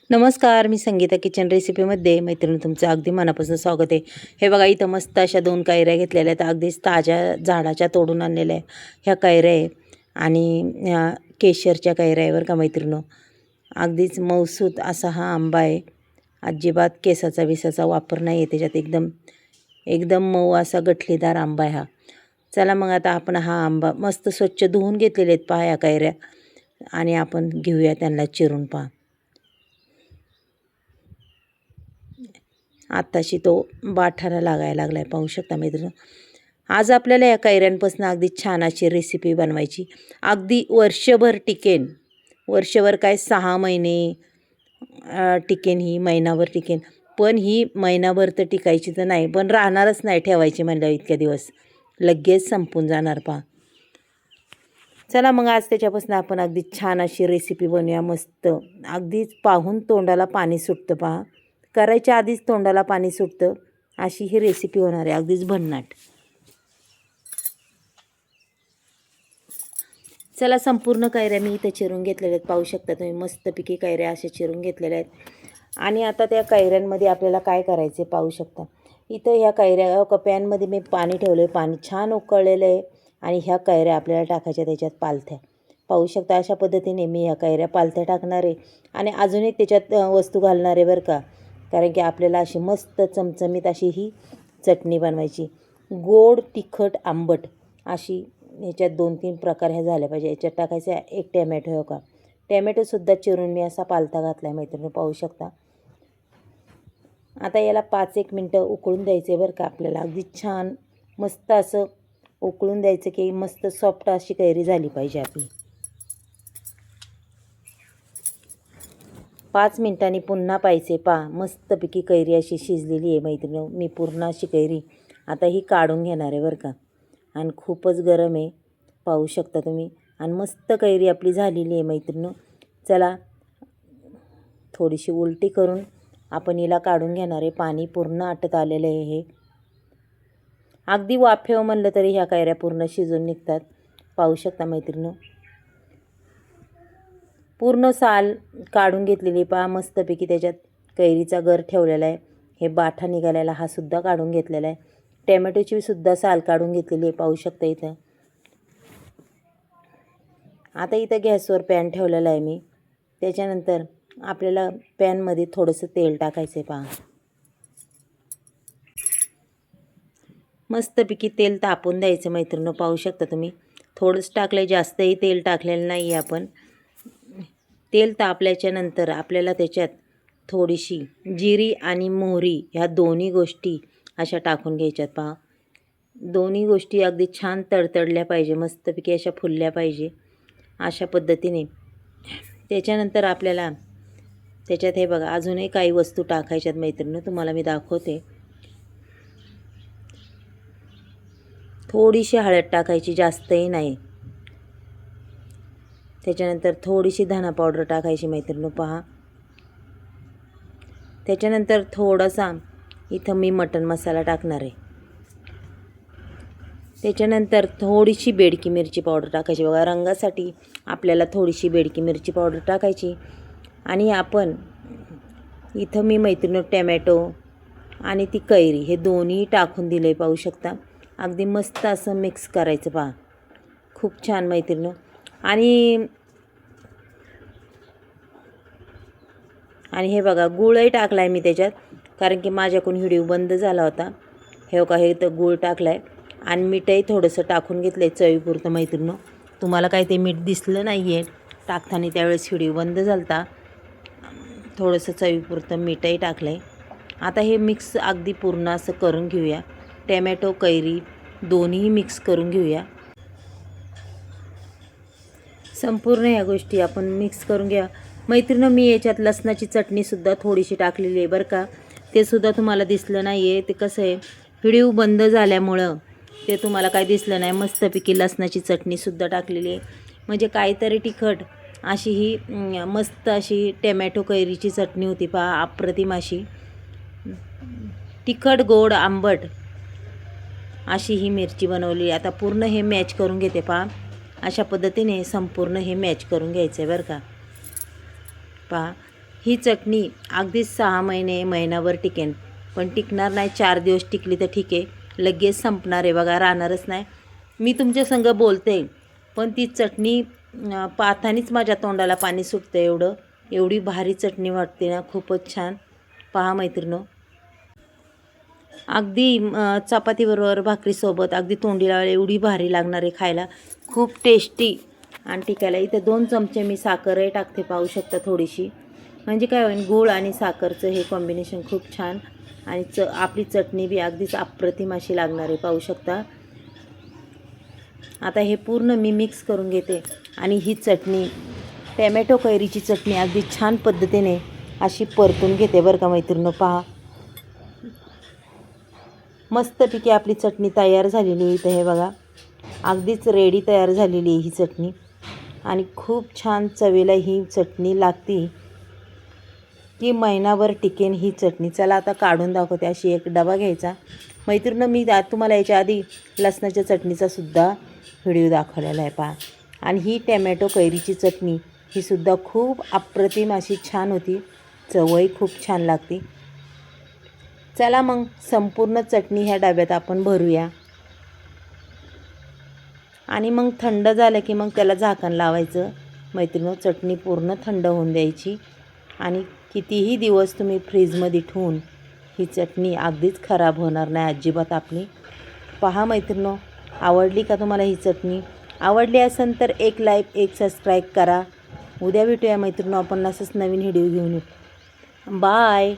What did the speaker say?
नमस्कार, मी संगीता किचन रेसिपीमध्ये मैत्रिणी तुमचं अगदी मनापासून स्वागत आहे. हे बघा इथं मस्त अशा 2 कैऱ्या घेतलेल्या आहेत. अगदीच ताज्या झाडाच्या तोडून आणलेल्या आहे ह्या कैऱ्या आहे आणि ह्या केशरच्या कैऱ्या आहे बरं का मैत्रिणीनो. अगदीच मऊसूत असा हा आंबा आहे. अजिबात केसाचा विसाचा वापर नाही आहे त्याच्यात. एकदम एकदम मऊ असा गठलीदार आंबा आहे हा. चला मग आता आपण हा आंबा मस्त स्वच्छ धुवून घेतलेले आहेत पहा ह्या कैऱ्या आणि आपण घेऊया त्यांना चिरून पहा. आत्ताशी तो बाठाला लागायला लागला आहे पाहू शकता मैत्रिणी. आज आपल्याला या कैऱ्यांपासून अगदी छान अशी रेसिपी बनवायची. अगदी वर्षभर टिकेन. वर्षभर काय 6 महिने टिकेन, ही महिनाभर टिकेन. पण ही महिनाभर तर टिकायची तर नाही, पण राहणारच नाही ठेवायची म्हणल्यावर इतक्या दिवस. लगेच संपून जाणार पहा. चला मग आज त्याच्यापासून आपण अगदी छान अशी रेसिपी बनवूया मस्त. अगदीच पाहून तोंडाला पाणी सुटतं पहा. करायच्या आधीच तोंडाला पाणी सुटतं अशी ही रेसिपी होणार आहे. अगदीच भन्नाट. चला संपूर्ण कैऱ्या मी इथं चिरून घेतलेल्या आहेत पाहू शकता तुम्ही. मस्तपैकी कैऱ्या अशा चिरून घेतलेल्या आहेत. आणि आता त्या कैऱ्यांमध्ये आपल्याला काय करायचे पाहू शकता. इथं ह्या कैऱ्या पॅनमध्ये मी पाणी ठेवलं आहे. पाणी छान उकळलेलं आहे आणि ह्या कैऱ्या आपल्याला टाकायच्या त्याच्यात पालथ्या पाहू शकता. अशा पद्धतीने मी ह्या कैऱ्या पालथ्या टाकणार आहे आणि अजून एक त्याच्यात वस्तू घालणार आहे बरं का. कारण की आपल्याला अशी मस्त चमचमीत अशी ही चटणी बनवायची. गोड तिखट आंबट अशी ह्याच्यात 2-3 प्रकार ह्या झाल्या पाहिजे. याच्यात टाकायचं एक टॅमॅटो हो का. टॅमॅटोसुद्धा चिरून मी असा पालथा घातला आहे मैत्रिणी पाहू शकता. आता याला 5-1 मिनटं उकळून द्यायचं आहे बरं का आपल्याला. अगदी छान मस्त असं उकळून द्यायचं की मस्त सॉफ्ट अशी कैरी झाली पाहिजे आपली. 5 मिनिटांनी पुन्हा पाहिजे पहा. मस्तपैकी कैरी अशी शिजलेली आहे मैत्रिणी. मी पूर्ण अशी कैरी आता ही काढून घेणार आहे बरं का. आणि खूपच गरम आहे पाहू शकता तुम्ही. आणि मस्त कैरी आपली झालेली आहे मैत्रिणी. चला थोडीशी उलटी करून आपण हिला काढून घेणार आहे. पाणी पूर्ण आटत आलेलं आहे. हे अगदी वाफेव म्हणलं तरी ह्या कैऱ्या पूर्ण शिजून निघतात पाहू शकता मैत्रिणी. पूर्ण साल काढून घेतलेली पहा मस्तपैकी. त्याच्यात कैरीचा गर ठेवलेला आहे. हे बाठा निघालेला हा सुद्धा काढून घेतलेला आहे. टॅमॅटोची सुद्धा साल काढून घेतलेली आहे पाहू शकता इथं. आता इथं गॅसवर पॅन ठेवलेला आहे मी. त्याच्यानंतर आपल्याला पॅनमध्ये थोडंसं तेल टाकायचं आहे पहा. मस्तपैकी तेल तापून द्यायचं मैत्रिणी पाहू शकता तुम्ही. थोडंच टाकलं आहे, जास्तही तेल टाकलेलं नाही आहे आपण. तेल तापल्याच्या नंतर आपल्याला त्याच्यात थोडीशी जिरी आणि मोहरी ह्या दोन्ही गोष्टी अशा टाकून घ्यायच्यात पहा. दोन्ही गोष्टी अगदी छान तडतडल्या पाहिजे. मस्तपैकी अशा फुलल्या पाहिजे अशा पद्धतीने. त्याच्यानंतर आपल्याला त्याच्यात हे बघा अजूनही काही वस्तू टाकायच्यात मैत्रिणी. तुम्हाला मी दाखवते. थोडीशी हळद टाकायची, जास्तही नाही. त्याच्यानंतर थोडीशी धना पावडर टाकायची मैत्रिणी पहा. त्याच्यानंतर थोडासा इथं मी मटण मसाला टाकणार आहे. त्याच्यानंतर थोडीशी बेडकी मिरची पावडर टाकायची बघा. रंगासाठी आपल्याला थोडीशी बेडकी मिरची पावडर टाकायची. आणि आपण इथं मी मैत्रिणी टॅमॅटो आणि ती कैरी हे दोन्ही टाकून दिले पाहू शकता. अगदी मस्त असं मिक्स करायचं पहा. खूप छान मैत्रिणी. आणि हे बघा गूळही टाकला आहे मी त्याच्यात. कारण की माझ्याकडून व्हिडिओ बंद झाला होता. हे बघा हे तर गूळ टाकला आहे. आणि मीठही थोडंसं टाकून घेतलं आहे चवीपुरतं मैत्रिणी. तुम्हाला काही ते मीठ दिसलं नाही आहे टाकताना, त्यावेळेस व्हिडिओ बंद झाला होता. थोडंसं चवीपुरतं मीठही टाकलं आहे. आता हे मिक्स अगदी पूर्ण असं करून घेऊया. टॅमॅटो कैरी दोन्ही मिक्स करून घेऊया. संपूर्ण ह्या गोष्टी आपण मिक्स करून घ्या मैत्रिणी. मी याच्यात लसणाची चटणीसुद्धा थोडीशी टाकलेली आहे बरं का. ते सुद्धा तुम्हाला दिसलं नाही आहे. ते कसं आहे व्हिडिओ बंद झाल्यामुळं ते तुम्हाला काय दिसलं नाही. मस्तपैकी लसणाची चटणीसुद्धा टाकलेली आहे. म्हणजे काहीतरी तिखट अशी ही मस्त अशी टॅमॅटो कैरीची चटणी होती पहा. अप्रतिम अशी तिखट गोड आंबट अशी ही मिरची बनवली. आता पूर्ण हे मॅच करून घेते पहा. अशा पद्धतीने संपूर्ण हे मॅच करून घ्यायचं आहे बरं का. पहा ही चटणी अगदी 6 महिने महिनाभर टिकेन, पण टिकणार नाही. 4 दिवस टिकली तर ठीक आहे, लगेच संपणार आहे बघा, राहणारच नाही. मी तुमच्या संग बोलते पण ती चटणी पाहतानीच माझ्या तोंडाला पाणी सुटतं. एवढी भारी चटणी वाटते ना, खूपच छान. पहा मैत्रिणींनो, अगदी चपातीबरोबर भाकरीसोबत अगदी तोंडी लावायला एवढी भारी लागणार आहे, खायला खूप टेस्टी. आणि टिकायला इथं 2 चमचे मी साखरही टाकते, पाहू शकता थोडीशी. म्हणजे काय होईल, गूळ आणि साखरचं हे कॉम्बिनेशन खूप छान. आणि आपली चटणी बी अगदीच अप्रतिम अशी लागणार आहे, पाहू शकता. आता हे पूर्ण मी मिक्स करून घेते आणि ही चटणी टॅमॅटो कैरीची चटणी अगदी छान पद्धतीने अशी परतून घेते बरं का मैत्रिणींनो. पहा, मस्तपैकी आपली चटणी तयार झालेली आहे. इथं हे बघा, अगदीच रेडी तयार झालेली आहे ही चटणी. आणि खूप छान चवीला ही चटणी लागती, की महिनाभर टिकेन ही चटणी. चला आता काढून दाखवते. अशी एक डबा घ्यायचा मैत्रिणींनो. मी तुम्हाला याच्या आधी लसणाच्या चटणीचा सुद्धा व्हिडिओ दाखवलेला आहे पहा. आणि ही टॅमॅटो कैरीची चटणी ही सुद्धा खूप अप्रतिम अशी छान होती, चवही खूप छान लागते. चला मग संपूर्ण चटणी ह्या डब्यात आपण भरूया आणि मग थंड झालं की मग त्याला झाकण लावायचं मैत्रिणींनो. चटणी पूर्ण थंड होऊन द्यायची आणि कितीही दिवस तुम्ही फ्रीजमध्ये ठेवून ही चटणी अगदीच खराब होणार नाही अजिबात आपली. पहा मैत्रिणींनो, आवडली का तुम्हाला ही चटणी? आवडली असेल तर एक लाईक, एक सबस्क्राईब करा. उद्या भेटूया मैत्रिणींनो आपण असंच नवीन व्हिडिओ घेऊन. बाय.